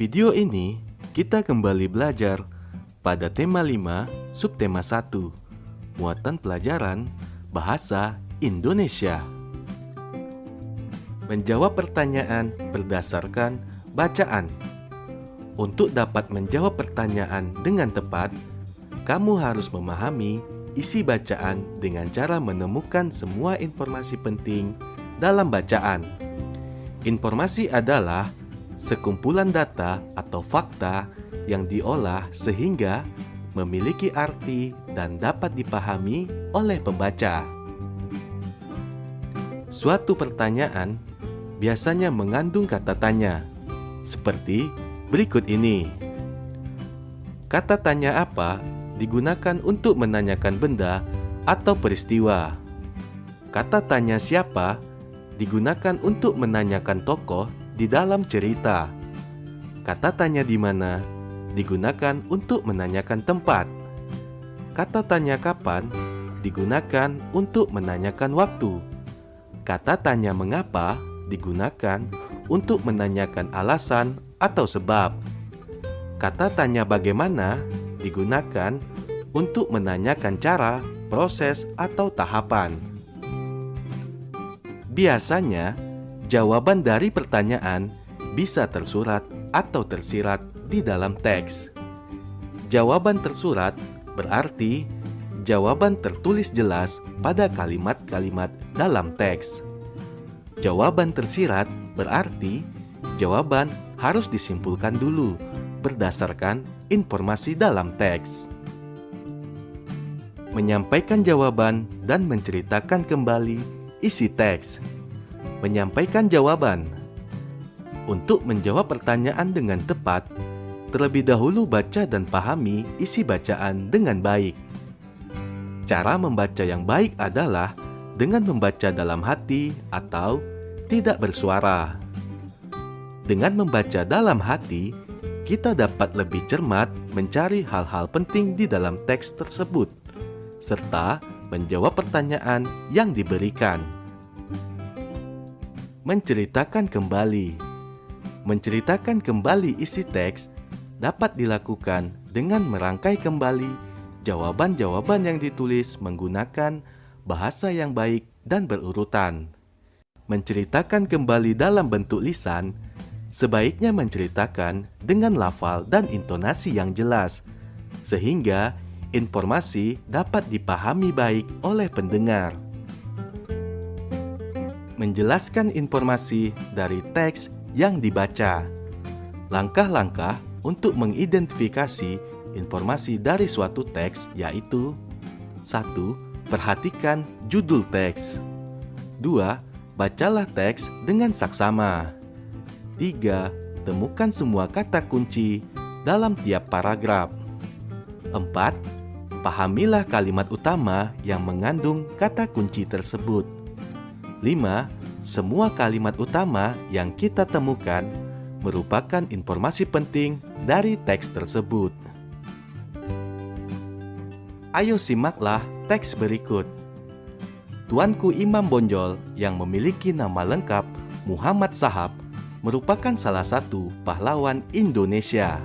video ini, kita kembali belajar pada tema 5, subtema 1, muatan pelajaran Bahasa Indonesia. Menjawab pertanyaan berdasarkan bacaan. Untuk dapat menjawab pertanyaan dengan tepat, kamu harus memahami isi bacaan dengan cara menemukan semua informasi penting dalam bacaan. Informasi adalah sekumpulan data atau fakta yang diolah sehingga memiliki arti dan dapat dipahami oleh pembaca. Suatu pertanyaan biasanya mengandung kata tanya, seperti berikut ini. Kata tanya apa digunakan untuk menanyakan benda atau peristiwa. Kata tanya siapa digunakan untuk menanyakan tokoh di dalam cerita. Kata tanya di mana digunakan untuk menanyakan tempat. Kata tanya kapan digunakan untuk menanyakan waktu. Kata tanya mengapa digunakan untuk menanyakan alasan atau sebab. Kata tanya bagaimana digunakan untuk menanyakan cara, proses, atau tahapan. Biasanya, jawaban dari pertanyaan bisa tersurat atau tersirat di dalam teks. Jawaban tersurat berarti jawaban tertulis jelas pada kalimat-kalimat dalam teks. Jawaban tersirat berarti jawaban harus disimpulkan dulu berdasarkan informasi dalam teks. Menyampaikan jawaban dan menceritakan kembali isi teks. Menyampaikan jawaban. Untuk menjawab pertanyaan dengan tepat, terlebih dahulu baca dan pahami isi bacaan dengan baik. Cara membaca yang baik adalah dengan membaca dalam hati atau tidak bersuara. Dengan membaca dalam hati, kita dapat lebih cermat mencari hal-hal penting di dalam teks tersebut, serta menjawab pertanyaan yang diberikan. Menceritakan kembali. Menceritakan kembali isi teks dapat dilakukan dengan merangkai kembali jawaban-jawaban yang ditulis menggunakan bahasa yang baik dan berurutan. Menceritakan kembali dalam bentuk lisan, sebaiknya menceritakan dengan lafal dan intonasi yang jelas, sehingga informasi dapat dipahami baik oleh pendengar. Menjelaskan informasi dari teks yang dibaca. Langkah-langkah untuk mengidentifikasi informasi dari suatu teks yaitu: 1. Perhatikan judul teks. 2. Bacalah teks dengan saksama. 3. Temukan semua kata kunci dalam tiap paragraf. 4. Pahamilah kalimat utama yang mengandung kata kunci tersebut. 5. Semua kalimat utama yang kita temukan merupakan informasi penting dari teks tersebut. Ayo simaklah teks berikut. Tuanku Imam Bonjol yang memiliki nama lengkap Muhammad Shahab merupakan salah satu pahlawan Indonesia.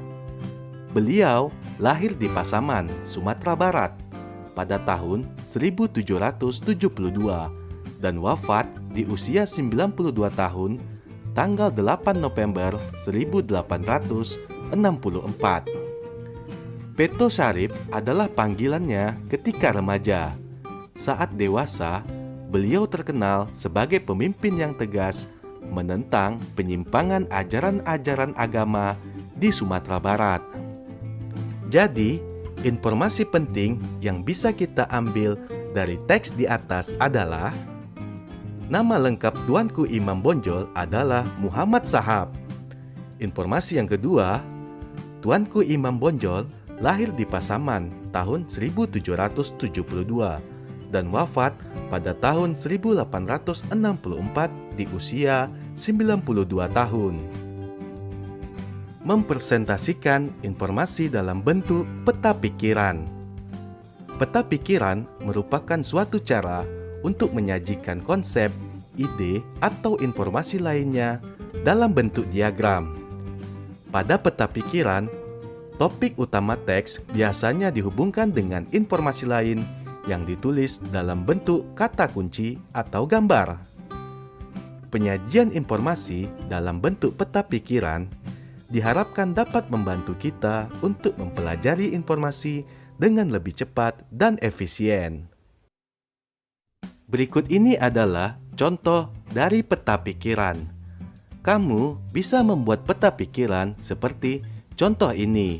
Beliau lahir di Pasaman, Sumatera Barat pada tahun 1772 dan wafat di usia 92 tahun tanggal 8 November 1864. Peto Syarif adalah panggilannya ketika remaja. Saat dewasa, beliau terkenal sebagai pemimpin yang tegas menentang penyimpangan ajaran-ajaran agama di Sumatera Barat. Jadi, informasi penting yang bisa kita ambil dari teks di atas adalah: nama lengkap Tuanku Imam Bonjol adalah Muhammad Shahab. Informasi yang kedua, Tuanku Imam Bonjol lahir di Pasaman tahun 1772 dan wafat pada tahun 1864 di usia 92 tahun. Mempresentasikan informasi dalam bentuk peta pikiran. Peta pikiran merupakan suatu cara untuk menyajikan konsep, ide, atau informasi lainnya dalam bentuk diagram. Pada peta pikiran, topik utama teks biasanya dihubungkan dengan informasi lain yang ditulis dalam bentuk kata kunci atau gambar. Penyajian informasi dalam bentuk peta pikiran diharapkan dapat membantu kita untuk mempelajari informasi dengan lebih cepat dan efisien. Berikut ini adalah contoh dari peta pikiran. Kamu bisa membuat peta pikiran seperti contoh ini.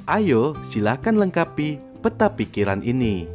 Ayo, silakan lengkapi peta pikiran ini.